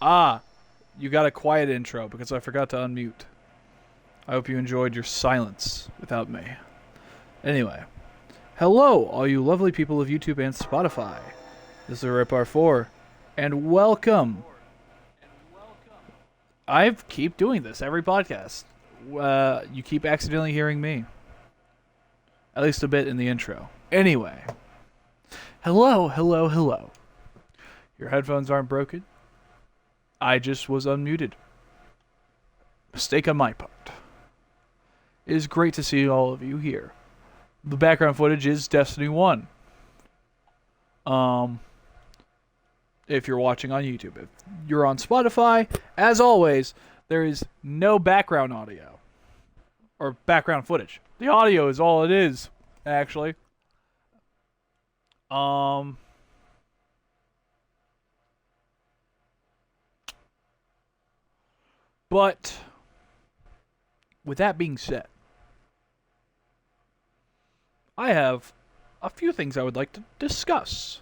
Ah, you got a quiet intro because I forgot to unmute. I hope you enjoyed your silence without me. Anyway, hello, all you lovely people of YouTube and Spotify. This is Hooray Part 4, and welcome. I keep doing this every podcast. You keep accidentally hearing me. At least a bit in the intro. Anyway, hello. Your headphones aren't broken. I just was unmuted. Mistake on my part. It is great to see all of you here. The background footage is Destiny 1. If you're watching on YouTube. If you're on Spotify, as always, there is no background audio. Or background footage. The audio is all it is, actually. But, with that being said, I have a few things I would like to discuss.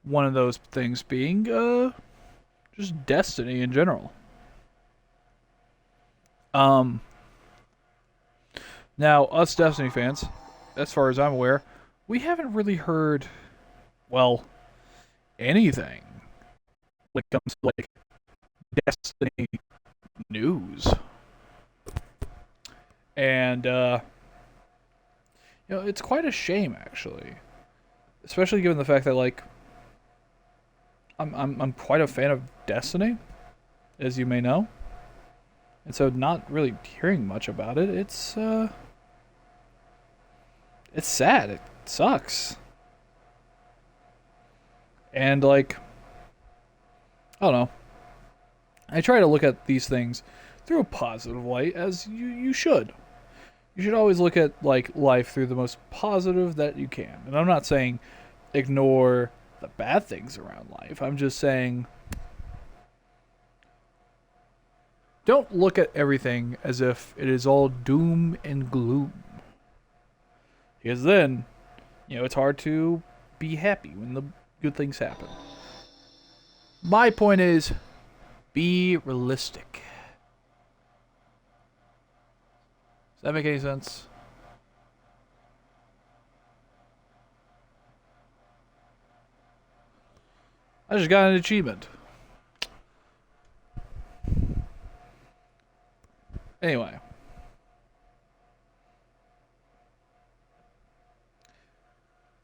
One of those things being, just Destiny in general. Now, us Destiny fans, as far as I'm aware, we haven't really heard, well, anything when it comes to, like, Destiny news. And, it's quite a shame, actually. Especially given the fact that, like, I'm quite a fan of Destiny, as you may know. And so not really hearing much about it, it's sad. It sucks. And, like, I don't know. I try to look at these things through a positive light, as you should. You should always look at, like, life through the most positive that you can. And I'm not saying ignore the bad things around life. I'm just saying don't look at everything as if it is all doom and gloom. Because then, it's hard to be happy when the good things happen. My point is, be realistic. Does that make any sense? I just got an achievement. Anyway.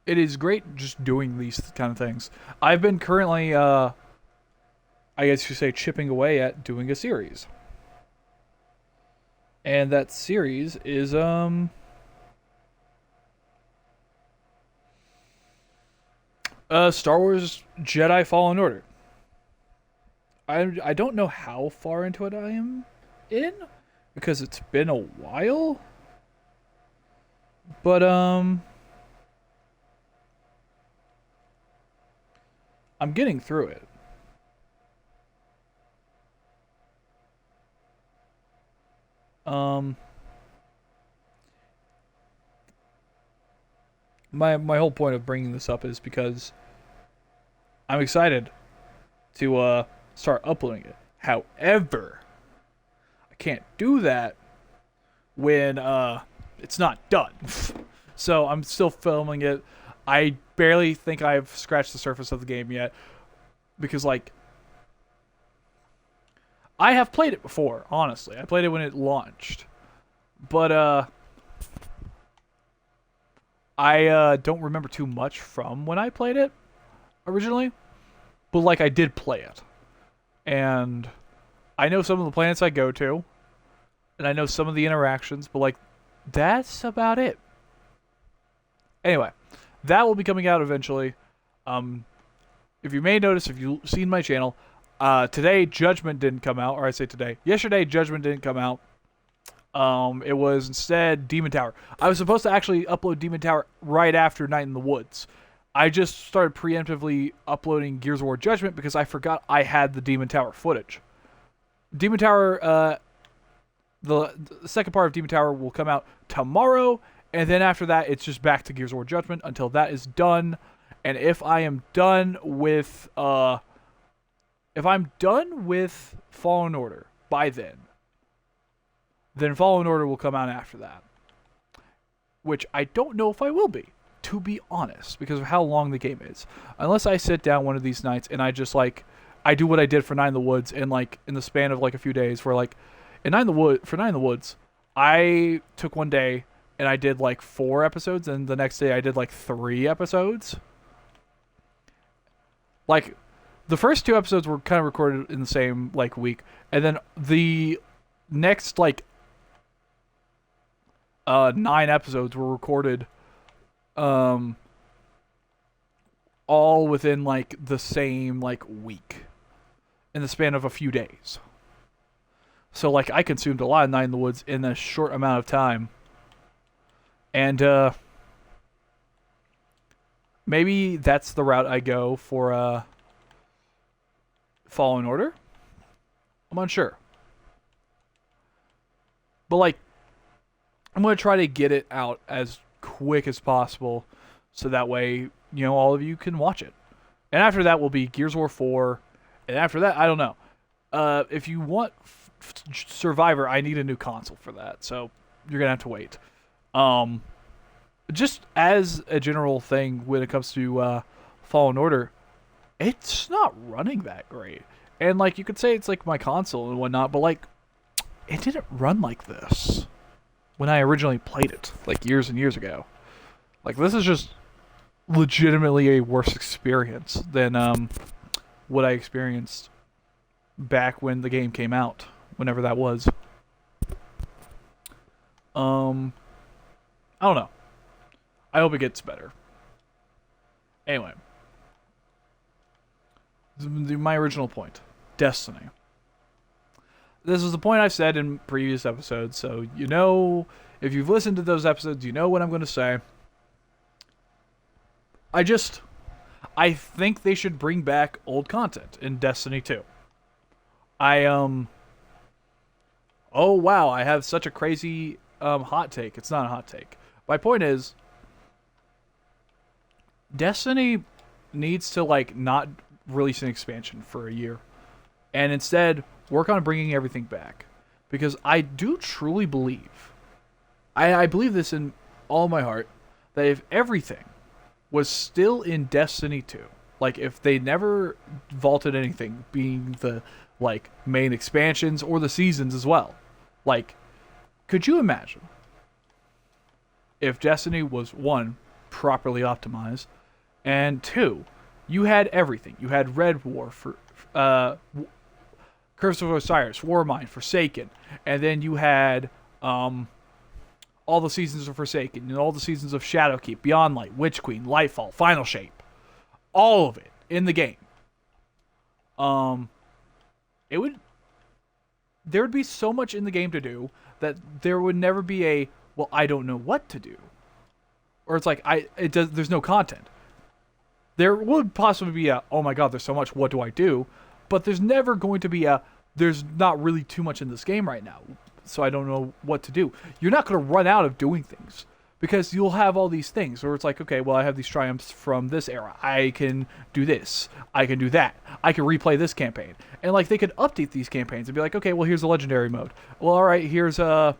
It is great just doing these kind of things. I've been currently, I guess you say, chipping away at doing a series. And that series is, Star Wars Jedi Fallen Order. I don't know how far into it I am in, because it's been a while. But, I'm getting through it. My whole point of bringing this up is because I'm excited to start uploading it. However, I can't do that when it's not done. So I'm still filming it. I barely think I've scratched the surface of the game yet, because, like, I have played it before, honestly. I played it when it launched. But, I don't remember too much from when I played it originally. But, like, I did play it. And I know some of the planets I go to. And I know some of the interactions. But, like, that's about it. Anyway, that will be coming out eventually. If you may notice, if you've seen my channel, today Judgment didn't come out, or I say today. Yesterday Judgment didn't come out. It was instead Demon Tower. I was supposed to actually upload Demon Tower right after Night in the Woods. I just started preemptively uploading Gears of War Judgment because I forgot I had the Demon Tower footage. Demon Tower, the second part of Demon Tower will come out tomorrow, and then after that, it's just back to Gears of War Judgment until that is done. And if I am done with if I'm done with Fallen Order by then Fallen Order will come out after that. Which I don't know if I will be, to be honest, because of how long the game is. Unless I sit down one of these nights and I just like, I do what I did for Nine in the Woods in like in the span of like a few days, where like for Nine in the Woods, I took one day and I did like 4 episodes, and the next day I did like 3 episodes. Like the first 2 episodes were kind of recorded in the same like week, and then the next like 9 episodes were recorded all within like the same like week in the span of a few days. So like I consumed a lot of Night in the Woods in a short amount of time. And maybe that's the route I go for Fallen Order. I'm unsure. But like I'm going to try to get it out as quick as possible so that way, you know, all of you can watch it. And after that will be Gears of War 4. And after that, I don't know. If you want Survivor, I need a new console for that. So you're going to have to wait. Just as a general thing when it comes to Fallen Order, it's not running that great. And like you could say it's like my console and whatnot, but like it didn't run like this when I originally played it, like years and years ago. Like this is just legitimately a worse experience than what I experienced back when the game came out, whenever that was. I don't know. I hope it gets better. Anyway, my original point, Destiny. This is the point I've said in previous episodes, so you know, if you've listened to those episodes, you know what I'm going to say. I think they should bring back old content in Destiny 2. Oh wow, I have such a crazy hot take. It's not a hot take. My point is, Destiny needs to like not release an expansion for a year, and instead work on bringing everything back, because I do truly believe, I believe this in all my heart, that if everything was still in Destiny 2, like if they never vaulted anything, being the like main expansions or the seasons as well, like could you imagine if Destiny was 1, properly optimized, and 2, you had everything. You had Red War for Curse of Osiris, Warmind, Forsaken, and then you had all the seasons of Forsaken, and all the seasons of Shadowkeep, Beyond Light, Witch Queen, Lightfall, Final Shape, all of it in the game. There would be so much in the game to do that there would never be a, well, I don't know what to do, or it's like there's no content. There would possibly be a, oh my god, there's so much, what do I do? But there's never going to be a, there's not really too much in this game right now, so I don't know what to do. You're not going to run out of doing things, because you'll have all these things where it's like, okay, well, I have these triumphs from this era. I can do this. I can do that. I can replay this campaign. And like they could update these campaigns and be like, okay, well, here's the legendary mode. Well, all right, here's the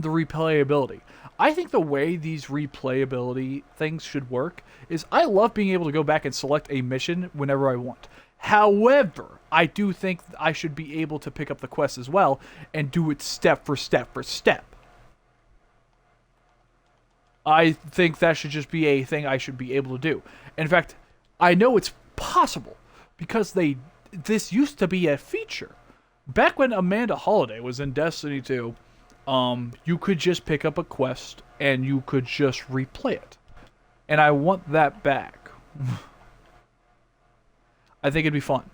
replayability. I think the way these replayability things should work is I love being able to go back and select a mission whenever I want. However, I do think I should be able to pick up the quest as well and do it step for step for step. I think that should just be a thing I should be able to do. In fact, I know it's possible because this used to be a feature. Back when Amanda Holiday was in Destiny 2, you could just pick up a quest and you could just replay it. And I want that back. I think it'd be fun.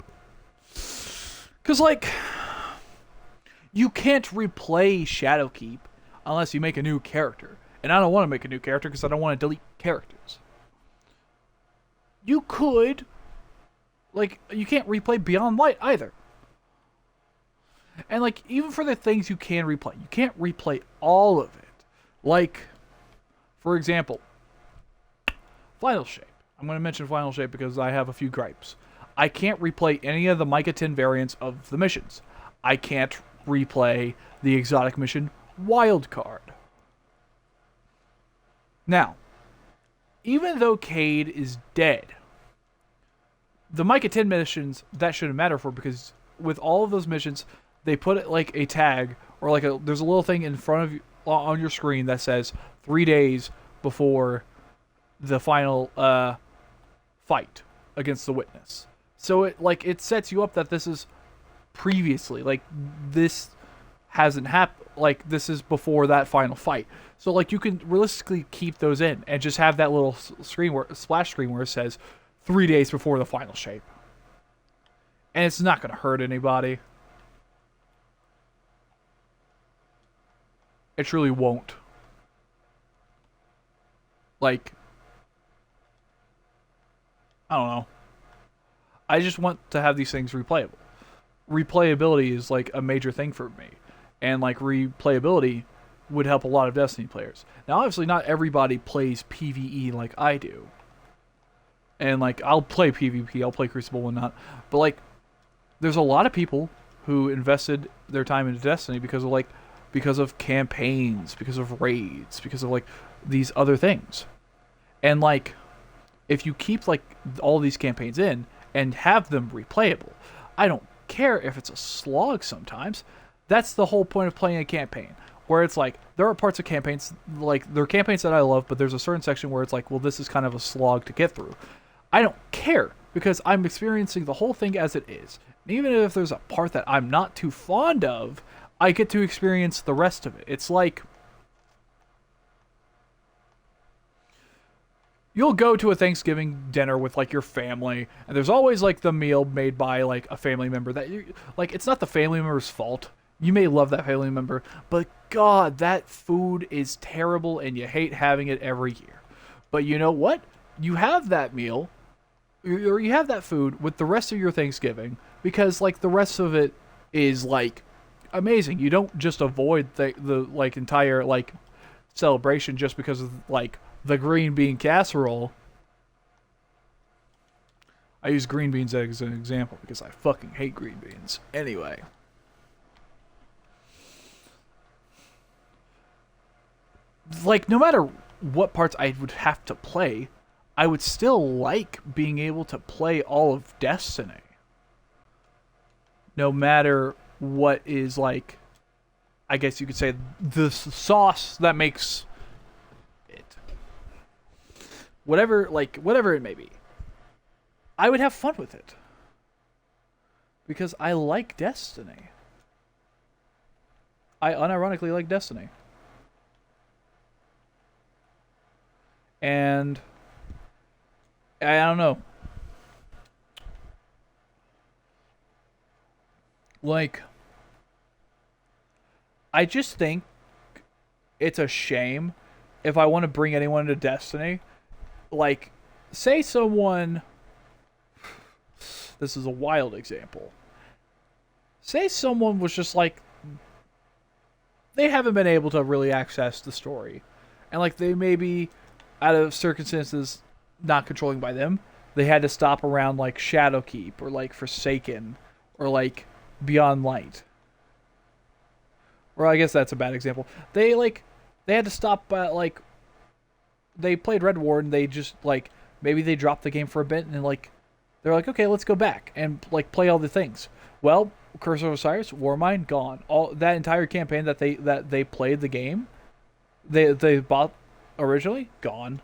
Because, like, you can't replay Shadowkeep unless you make a new character. And I don't want to make a new character because I don't want to delete characters. You could, like, you can't replay Beyond Light either. And, like, even for the things you can replay, you can't replay all of it. Like, for example, Final Shape. I'm going to mention Final Shape because I have a few gripes. I can't replay any of the Micah 10 variants of the missions. I can't replay the exotic mission Wildcard. Now, even though Cade is dead, the Micah 10 missions, that shouldn't matter for, because with all of those missions, they put it like a tag, or like there's a little thing in front of you on your screen that says 3 days before the final fight against the witness. So it sets you up that this is previously, like, this hasn't happened, like, this is before that final fight. So like you can realistically keep those in and just have that little splash screen where it says 3 days before the final shape. And it's not going to hurt anybody. It truly won't. Like, I don't know. I just want to have these things replayable. Replayability is like a major thing for me. And like replayability would help a lot of Destiny players. Now obviously not everybody plays PvE like I do. And like I'll play PvP, I'll play Crucible and not. But like there's a lot of people who invested their time into Destiny because of campaigns, because of raids, because of like these other things. And like if you keep like all these campaigns in and have them replayable, I don't care if it's a slog sometimes. That's the whole point of playing a campaign, where it's like there are parts of campaigns, like there are campaigns that I love, but there's a certain section where it's like, well, this is kind of a slog to get through. I don't care, because I'm experiencing the whole thing as it is. And even if there's a part that I'm not too fond of, I get to experience the rest of it. It's like you'll go to a Thanksgiving dinner with like your family, and there's always like the meal made by like a family member that you like. It's not the family member's fault. You may love that family member, but God, that food is terrible and you hate having it every year. But you know what? You have that meal, or you have that food with the rest of your Thanksgiving, because like the rest of it is like amazing. You don't just avoid the like entire like celebration just because of like the green bean casserole. I use green beans as an example because I fucking hate green beans. Anyway. Like, no matter what parts I would have to play, I would still like being able to play all of Destiny. No matter what is, like, I guess you could say, the sauce that makes it. Whatever it may be. I would have fun with it. Because I like Destiny. I unironically like Destiny. And I don't know. Like, I just think it's a shame if I want to bring anyone to Destiny. Like, say someone... This is a wild example. Say someone was just like... They haven't been able to really access the story. And like, they maybe... out of circumstances not controlling by them, they had to stop around like Shadowkeep or like Forsaken or like Beyond Light. Or I guess that's a bad example. They had to stop like they played Red War and they just like maybe they dropped the game for a bit and then like they're like, okay, let's go back and like play all the things. Well, Curse of Osiris, Warmind, gone. All that entire campaign that they played the game, they bought originally, gone.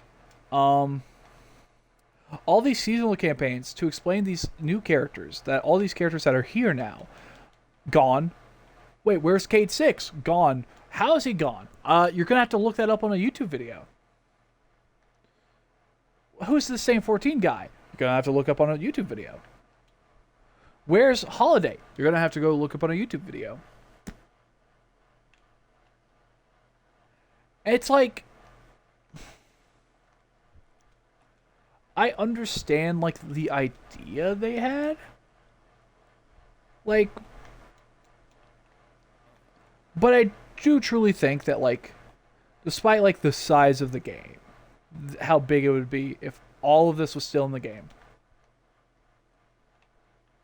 All these seasonal campaigns to explain these new characters, that all these characters that are here now, gone. Wait, where's Cade 6? Gone. How is he gone? You're gonna have to look that up on a YouTube video. Who's the same 14 guy? You're gonna have to look up on a YouTube video. Where's Holiday? You're gonna have to go look up on a YouTube video. It's like, I understand, like, the idea they had. Like, but I do truly think that, like, despite, like, the size of the game, how big it would be if all of this was still in the game.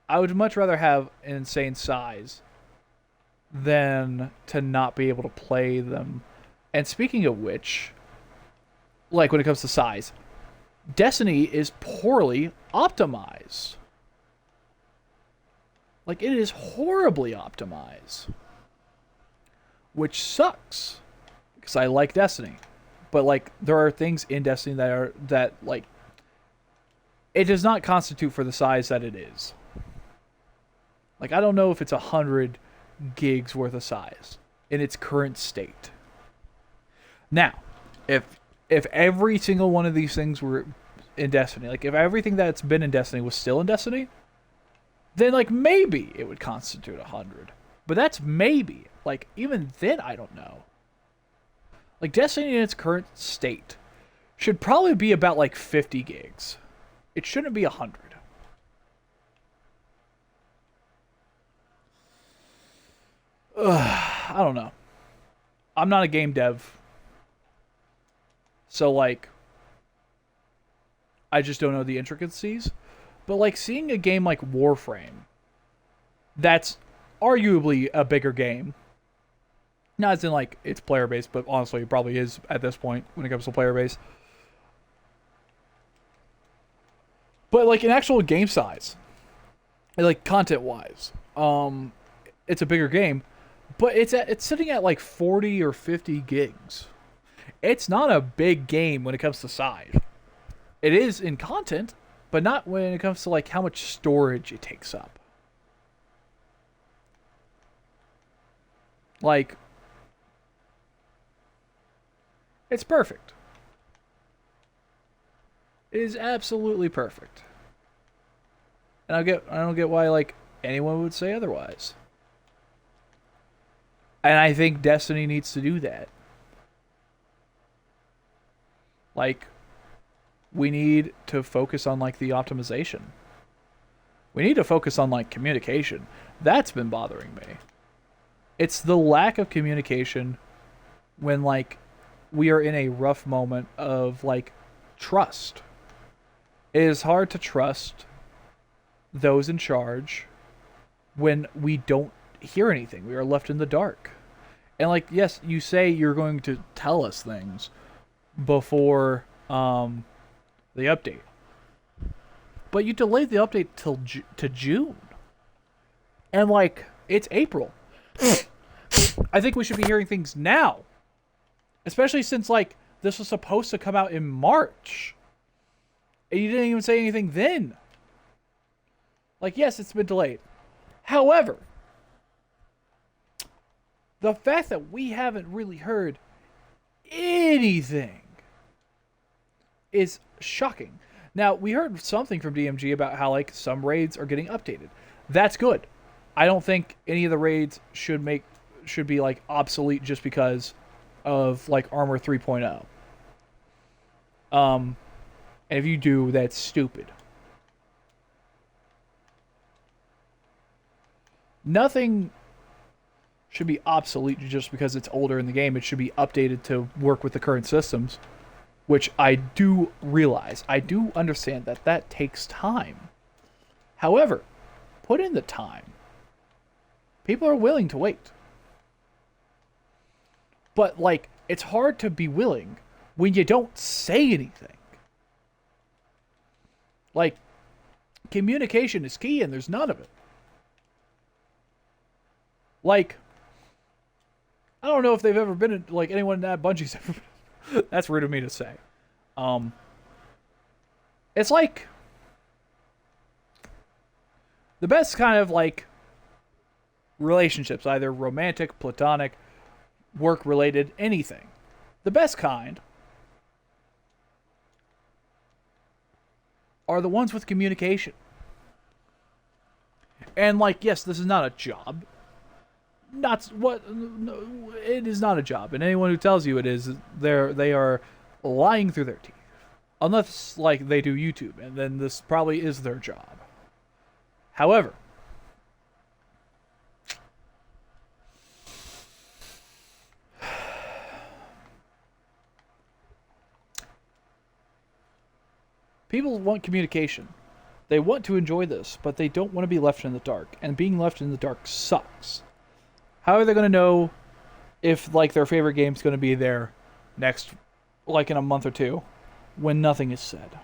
I would much rather have an insane size than to not be able to play them. And speaking of which, like when it comes to size, Destiny is poorly optimized. Like it is horribly optimized, which sucks because I like Destiny. But like there are things in Destiny that like it does not constitute for the size that it is. Like I don't know if it's 100 gigs worth of size in its current state. Now, if every single one of these things were in Destiny, like if everything that's been in Destiny was still in Destiny, then like maybe it would constitute 100. But that's maybe. Like even then I don't know. Like Destiny in its current state should probably be about like 50 gigs. It shouldn't be 100. I don't know. I'm not a game dev. So like I just don't know the intricacies. But like seeing a game like Warframe that's arguably a bigger game. Not as in like it's player based, but honestly it probably is at this point when it comes to player base. But like an actual game size, like content wise, it's a bigger game, but it's sitting at like 40 or 50 gigs. It's not a big game when it comes to size. It is in content, but not when it comes to like how much storage it takes up. Like it's perfect. It is absolutely perfect. And I don't get why like anyone would say otherwise. And I think Destiny needs to do that. Like we need to focus on like the optimization. We need to focus on like communication. That's been bothering me. It's the lack of communication when like we are in a rough moment of like trust. It is hard to trust those in charge when we don't hear anything. We are left in the dark. And like, yes, you say you're going to tell us things before the update, but you delayed the update till to June, and like it's April. I think we should be hearing things now, especially since like this was supposed to come out in March. And you didn't even say anything then. Like, yes, it's been delayed. However, the fact that we haven't really heard anything is shocking. Now, we heard something from DMG about how, like, some raids are getting updated. That's good. I don't think any of the raids should be, like, obsolete just because of, like, Armor 3.0. And if you do, that's stupid. Nothing should be obsolete just because it's older in the game. It should be updated to work with the current systems, which I do realize. I do understand that that takes time. However, put in the time. People are willing to wait. But, like, it's hard to be willing when you don't say anything. Like, communication is key, and there's none of it. Like, I don't know if they've ever been, like, anyone at Bungie's ever been. That's rude of me to say. It's like the best kind of, like, relationships, either romantic, platonic, work-related, anything. The best kind are the ones with communication. And, like, yes, this is not a job. Not what no, it is not a job, and anyone who tells you it is, they are lying through their teeth. Unless, like, they do YouTube, and then this probably is their job. However, people want communication. They want to enjoy this, but they don't want to be left in the dark. And being left in the dark sucks. How are they going to know if like their favorite game's going to be there next, like in a month or two, when nothing is said?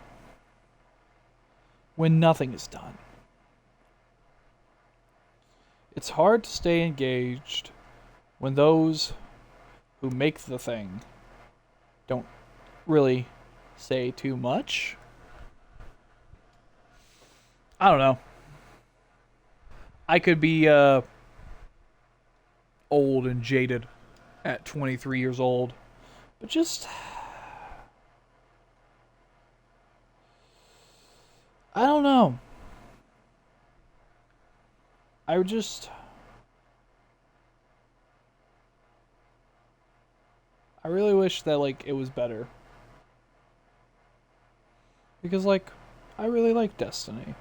When nothing is done. It's hard to stay engaged when those who make the thing don't really say too much. I don't know. I could be old and jaded at 23 years old, but just I don't know. I would just I really wish that like it was better. Because like I really like Destiny.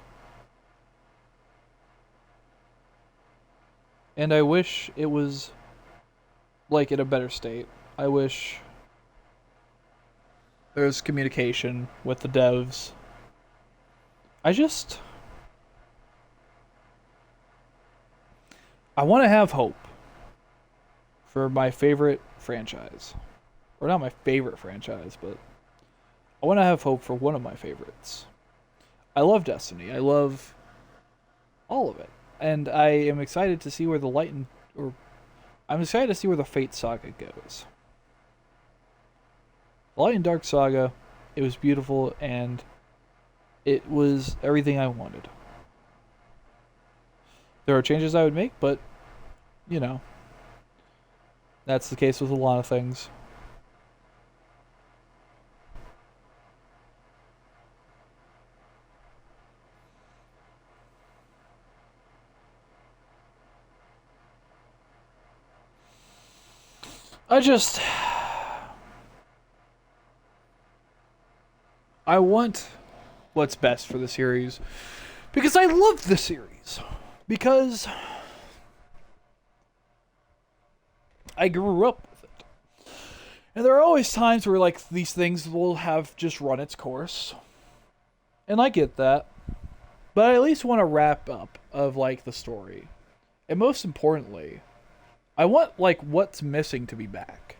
And I wish it was like in a better state. I wish there's communication with the devs. I want to have hope for my favorite franchise. Or not my favorite franchise, but I want to have hope for one of my favorites. I love Destiny. I love all of it. And I am excited to see where I'm excited to see where the Fate Saga goes. The Light and Dark Saga, it was beautiful and it was everything I wanted. There are changes I would make, but you know, that's the case with a lot of things. I want what's best for the series because I love the series. Because I grew up with it. And there are always times where like these things will have just run its course. And I get that. But I at least want a wrap up of like the story. And most importantly, I want like what's missing to be back.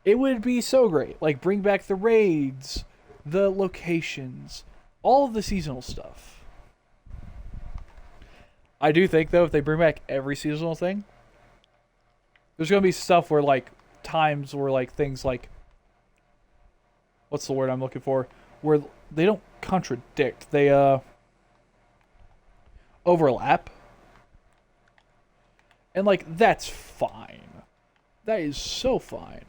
It would be so great. Like bring back the raids, the locations, all of the seasonal stuff. I do think though if they bring back every seasonal thing, there's going to be stuff where like times where like things like what's the word I'm looking for? Where they don't contradict. They overlap. And like that's fine. That is so fine.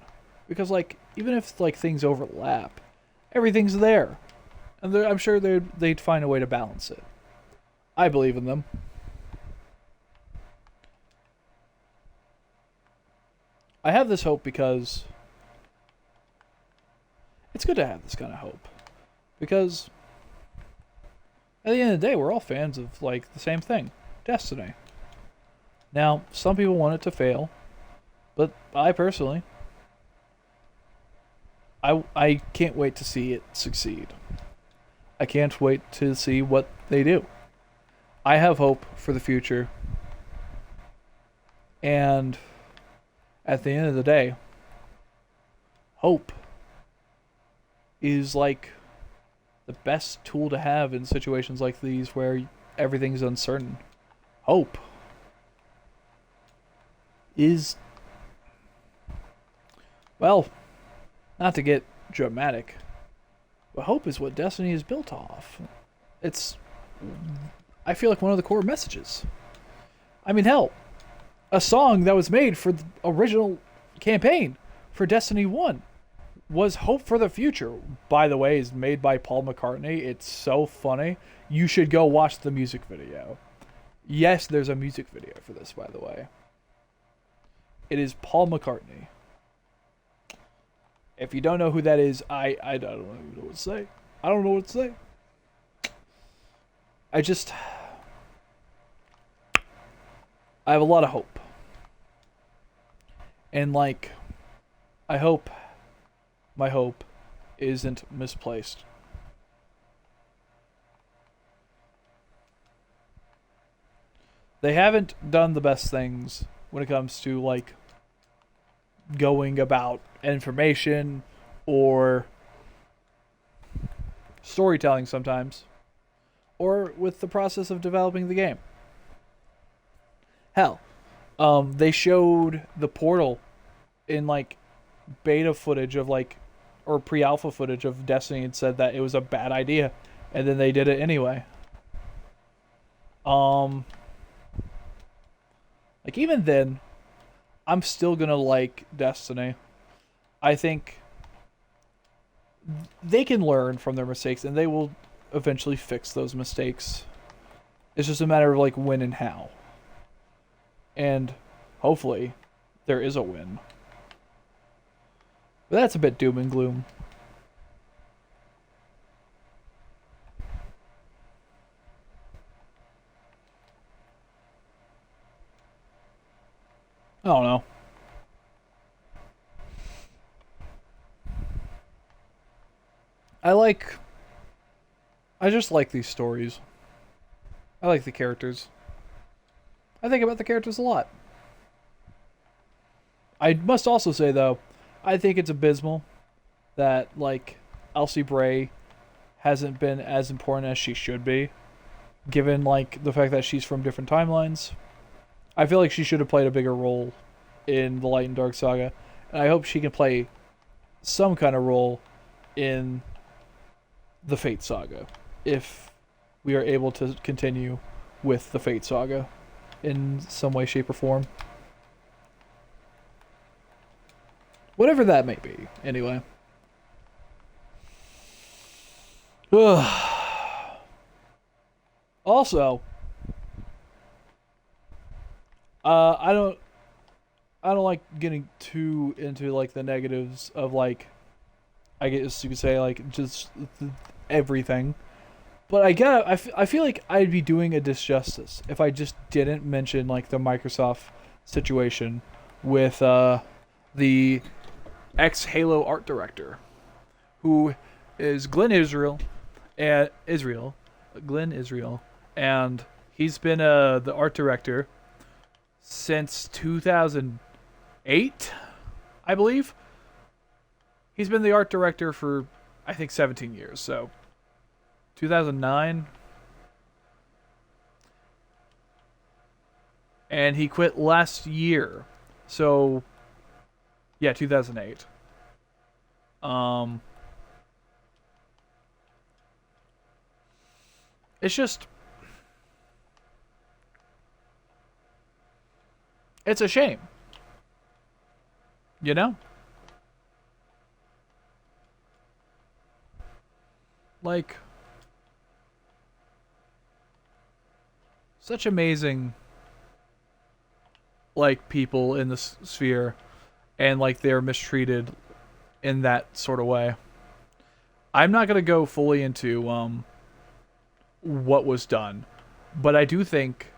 Because like even if like things overlap, everything's there. And I'm sure they'd find a way to balance it. I believe in them. I have this hope because it's good to have this kind of hope. Because at the end of the day, we're all fans of like the same thing, Destiny. Now, some people want it to fail, but I personally, I can't wait to see it succeed. I can't wait to see what they do. I have hope for the future. And at the end of the day, hope is like the best tool to have in situations like these where everything's uncertain. Hope is, well, not to get dramatic, but hope is what Destiny is built off. It's, I feel like one of the core messages. I mean, hell, a song that was made for the original campaign for Destiny 1 was Hope for the Future. By the way, is made by Paul McCartney. It's so funny. You should go watch the music video. Yes, there's a music video for this, by the way. It is Paul McCartney. If you don't know who that is, I don't know what to say. I don't know what to say. I have a lot of hope. And like, I hope my hope isn't misplaced. They haven't done the best things when it comes to like going about information or storytelling sometimes, or with the process of developing the game. Hell, they showed the portal in like beta footage of like or pre-alpha footage of Destiny and said that it was a bad idea, and then they did it anyway. Um, like even then, I'm still gonna like Destiny. I think they can learn from their mistakes, and they will eventually fix those mistakes. It's just a matter of like when and how, and hopefully, there is a win. But that's a bit doom and gloom. I don't know. I like. I just like these stories. I like the characters. I think about the characters a lot. I must also say though, I think it's abysmal that like Elsie Bray hasn't been as important as she should be, given like the fact that she's from different timelines. I feel like she should have played a bigger role in the Light and Dark saga, and I hope she can play some kind of role in the Fate saga if we are able to continue with the Fate saga in some way, shape, or form. Whatever that may be, anyway. Also, I don't like getting too into like the negatives of like I guess you could say like just everything. But I feel like I'd be doing a disjustice if I just didn't mention like the Microsoft situation with the ex Halo art director, who is Glenn Israel, and he's been the art director since 2008, I believe. He's been the art director for I think 17 years, so 2009, and he quit last year. So yeah, 2008. Um it's just it's a shame, you know? Like such amazing like people in this sphere, and like they're mistreated in that sort of way. I'm not going to go fully into what was done, but I do think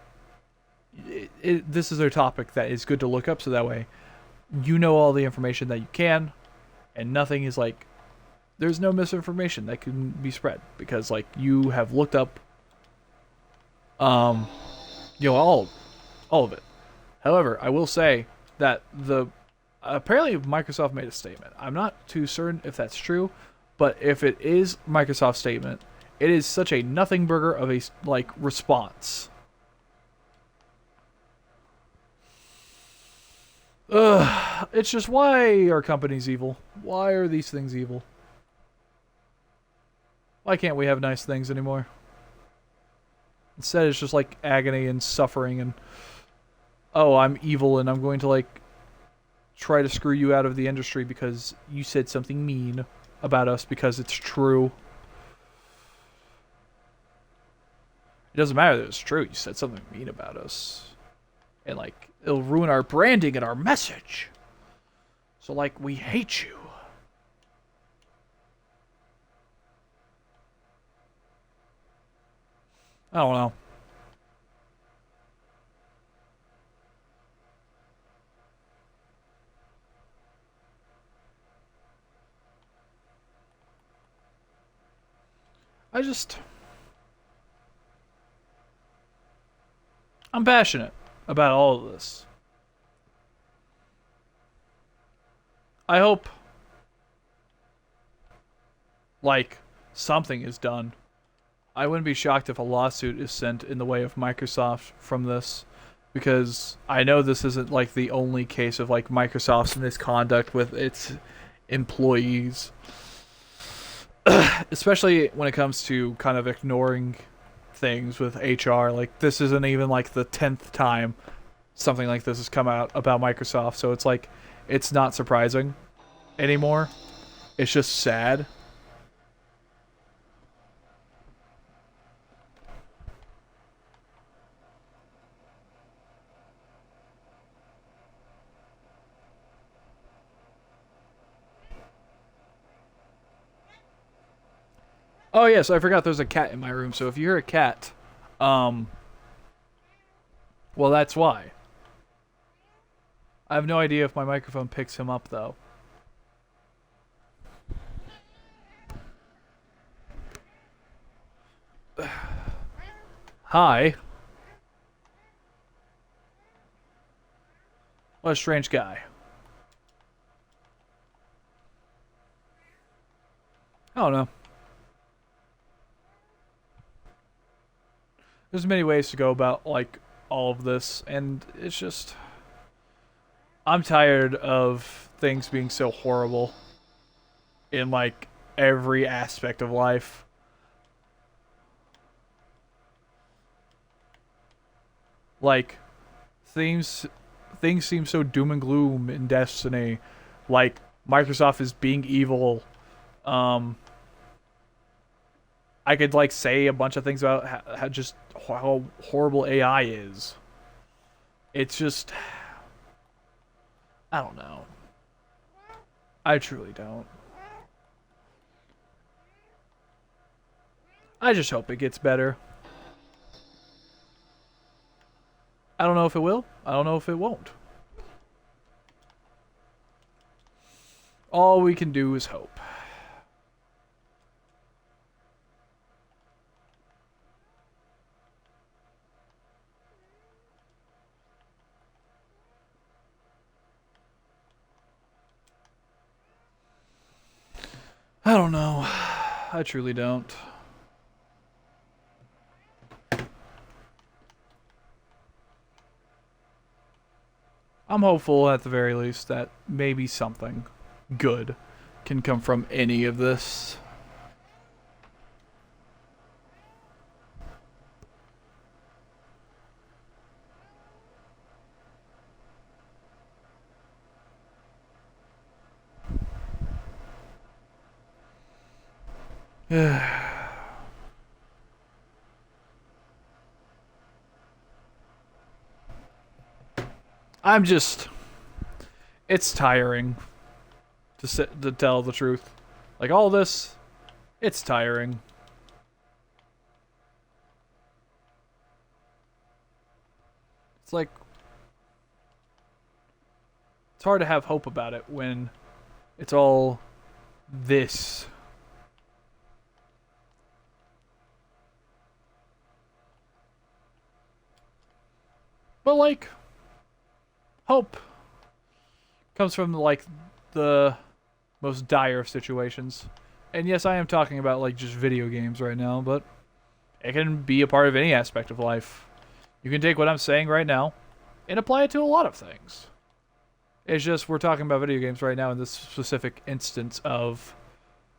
this is a topic that is good to look up, so that way you know all the information that you can, and nothing is like there's no misinformation that can be spread because like you have looked up um all of it. However, I will say that the apparently Microsoft made a statement. I'm not too certain if that's true, but if it is Microsoft's statement, it is such a nothing burger of a like response. Ugh, it's just why are companies evil? Why are these things evil? Why can't we have nice things anymore? Instead, it's just like agony and suffering and oh, I'm evil and I'm going to like try to screw you out of the industry because you said something mean about us because it's true. It doesn't matter that it's true. You said something mean about us. And like it'll ruin our branding and our message. So like we hate you. I don't know. I just I'm passionate about all of this. I hope, like, something is done. I wouldn't be shocked if a lawsuit is sent in the way of Microsoft from this, because I know this isn't like the only case of like Microsoft's misconduct with its employees, especially when it comes to kind of ignoring things with HR. Like, this isn't even like the 10th time something like this has come out about Microsoft, so it's like, it's not surprising anymore. It's just sad. Oh yes, I forgot there's a cat in my room, so if you hear a cat, um, well, that's why. I have no idea if my microphone picks him up, though. Hi. What a strange guy. I don't know. There's many ways to go about, like, all of this, and it's just... I'm tired of things being so horrible in, like, every aspect of life. Like, things seem so doom and gloom in Destiny. Like, Microsoft is being evil. I could, like, say a bunch of things about how horrible AI is. It's just... I don't know. I truly don't. I just hope it gets better. I don't know if it will. I don't know if it won't. All we can do is hope. I don't know. I truly don't. I'm hopeful at the very least that maybe something good can come from any of this. I'm just... It's tiring, to tell the truth. Like, all this, it's tiring. It's like... It's hard to have hope about it when it's all this. But, like... Hope comes from, like, the most dire of situations. And yes, I am talking about, like, just video games right now, but it can be a part of any aspect of life. You can take what I'm saying right now and apply it to a lot of things. It's just we're talking about video games right now in this specific instance of,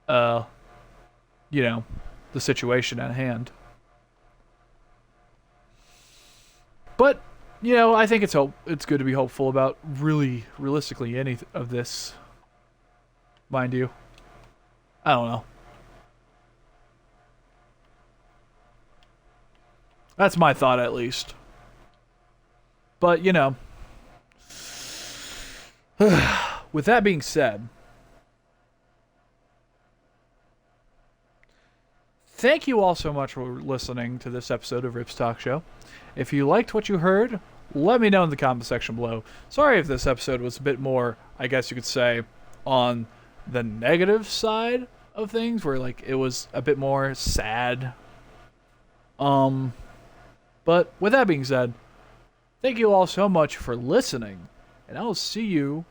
you know, the situation at hand. But... You know, I think it's good to be hopeful about really, realistically, any of this. Mind you. I don't know. That's my thought, at least. But, you know. With that being said, thank you all so much for listening to this episode of Rip's Talk Show. If you liked what you heard, let me know in the comment section below. Sorry if this episode was a bit more, I guess you could say, on the negative side of things, where like it was a bit more sad. But with that being said, Thank you all so much for listening, and I'll see you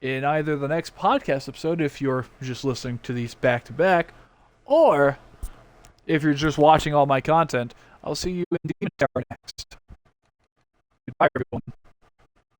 in either the next podcast episode if you're just listening to these back to back, or if you're just watching all my content, I'll see you in the Demon Tower next. Goodbye, everyone.